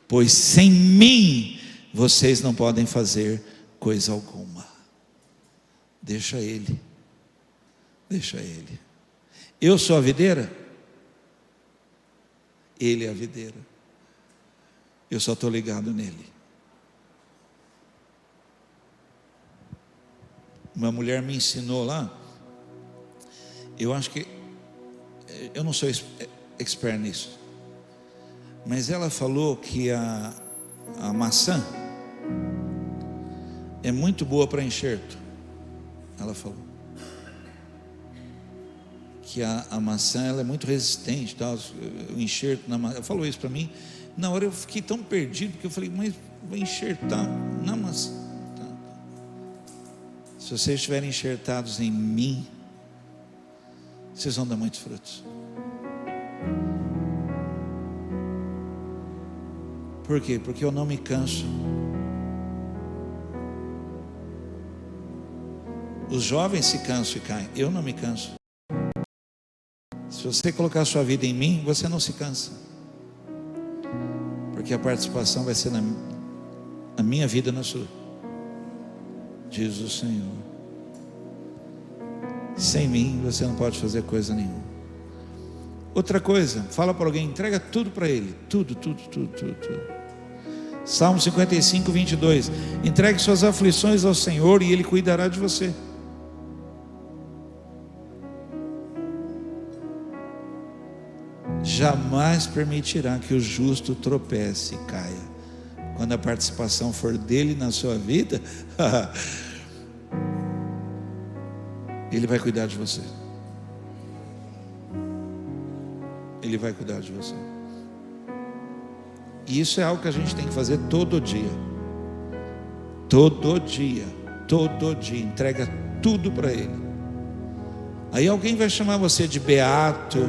pois sem mim vocês não podem fazer coisa alguma. Deixa Ele. Eu sou a videira, Ele é a videira, eu só estou ligado nele. Uma mulher me ensinou lá, eu acho que, eu não sou expert nisso, mas ela falou que a maçã é muito boa para enxerto. Ela falou que a maçã ela é muito resistente, tal, o enxerto na maçã. Ela falou isso para mim. Na hora eu fiquei tão perdido, porque eu falei, mas vou enxertar na maçã. Tá. Se vocês estiverem enxertados em mim, vocês vão dar muitos frutos. Por quê? Porque eu não me canso. Os jovens se cansam e caem, eu não me canso. Se você colocar a sua vida em mim, você não se cansa, porque a participação vai ser na minha vida, na sua, diz o Senhor. Sem mim você não pode fazer coisa nenhuma. Outra coisa, fala para alguém, entrega tudo para Ele, tudo. Salmo 55, 22, entregue suas aflições ao Senhor e Ele cuidará de você. Jamais permitirá que o justo tropece e caia. Quando a participação for dele na sua vida, Ele vai cuidar de você. Ele vai cuidar de você. E isso é algo que a gente tem que fazer todo dia. Todo dia. Entrega tudo para Ele. Aí alguém vai chamar você de beato.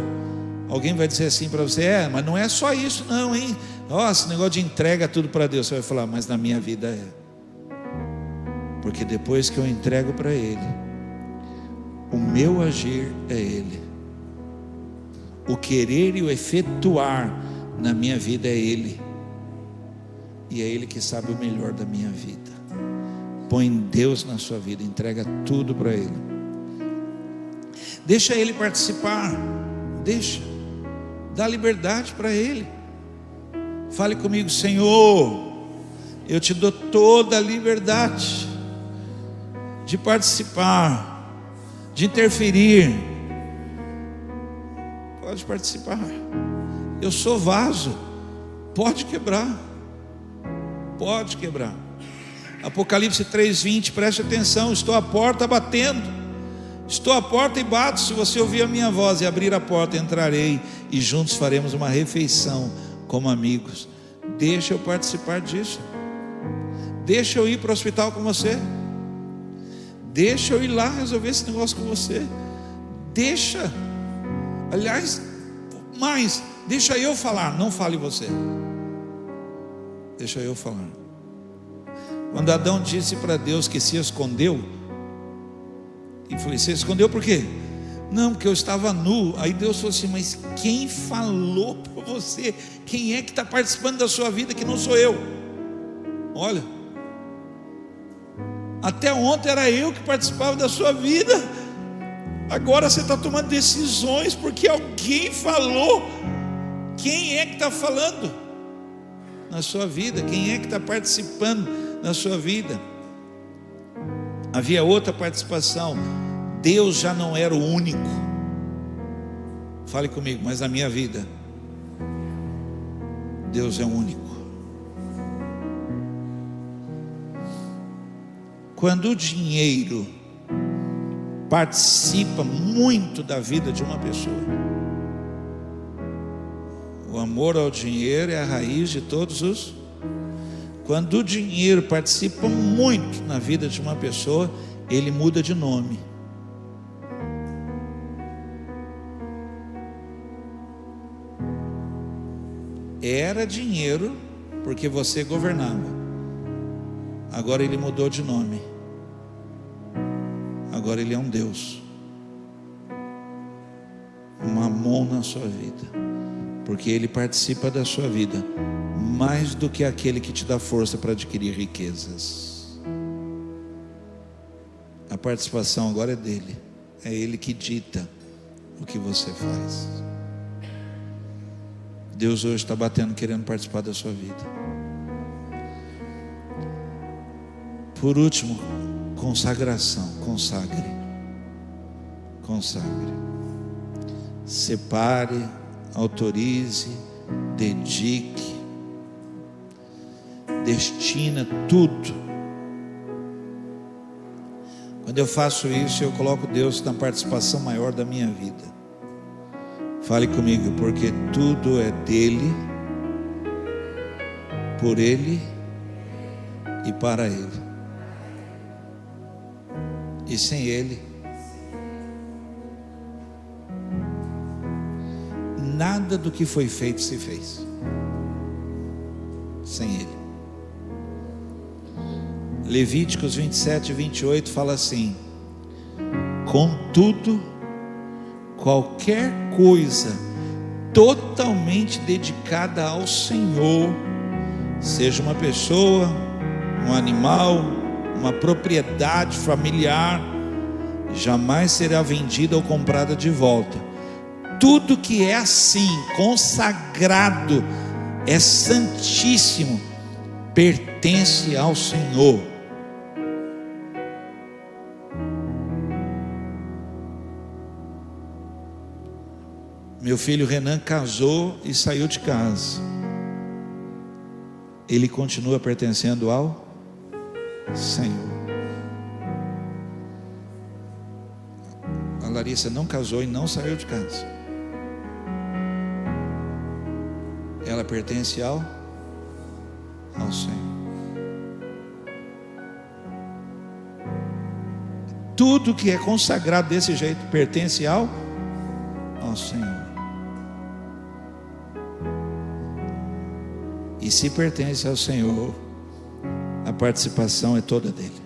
Alguém vai dizer assim para você, mas não é só isso não, hein? Nossa, negócio de entrega tudo para Deus. Você vai falar, mas na minha vida é. Porque depois que eu entrego para Ele, o meu agir é Ele. O querer e o efetuar na minha vida é Ele. E é Ele que sabe o melhor da minha vida. Põe Deus na sua vida, entrega tudo para Ele. Deixa Ele participar. Deixa. Dá liberdade para Ele. Fale comigo, Senhor, eu te dou toda a liberdade de participar, de interferir. Pode participar. Eu sou vaso. Pode quebrar. Pode quebrar. Apocalipse 3:20, preste atenção, estou à porta batendo. Estou à porta e bato. Se você ouvir a minha voz e abrir a porta, entrarei e juntos faremos uma refeição como amigos. Deixa eu participar disso. Deixa eu ir para o hospital com você. Deixa eu ir lá resolver esse negócio com você. Deixa. Aliás, mas deixa eu falar, não fale você. Deixa eu falar. Quando Adão disse para Deus que se escondeu, e falei, você escondeu por quê? Não, porque eu estava nu. Aí Deus falou assim, mas quem falou para você? Quem é que está participando da sua vida que não sou eu? Olha, até ontem era eu que participava da sua vida. Agora você está tomando decisões porque alguém falou. Quem é que está falando na sua vida? Quem é que está participando na sua vida? Havia outra participação. Deus já não era o único. Fale comigo, mas na minha vida Deus é o único. Quando o dinheiro participa muito da vida de uma pessoa, o amor ao dinheiro é a raiz de todos os. Quando o dinheiro participa muito na vida de uma pessoa, ele muda de nome. Era dinheiro porque você governava. Agora ele mudou de nome. Agora ele é um Deus. Mamon na sua vida. Porque ele participa da sua vida mais do que aquele que te dá força para adquirir riquezas. A participação agora é dele. É ele que dita o que você faz. Deus hoje está batendo, querendo participar da sua vida. Por último, consagração. Consagre. Separe, autorize, dedique, destina tudo. Quando eu faço isso, eu coloco Deus na participação maior da minha vida. Fale comigo, porque tudo é dele, por ele e para ele. E sem ele, nada do que foi feito se fez. Sem ele. Levíticos 27 e 28 fala assim: contudo, qualquer coisa totalmente dedicada ao Senhor, seja uma pessoa, um animal, uma propriedade familiar, jamais será vendida ou comprada de volta. Tudo que é assim, consagrado, é santíssimo, pertence ao Senhor. Meu filho Renan casou e saiu de casa. Ele continua pertencendo ao Senhor. A Larissa não casou e não saiu de casa. Ela pertence ao Senhor. Tudo que é consagrado desse jeito pertence ao Senhor. E se pertence ao Senhor, a participação é toda dele.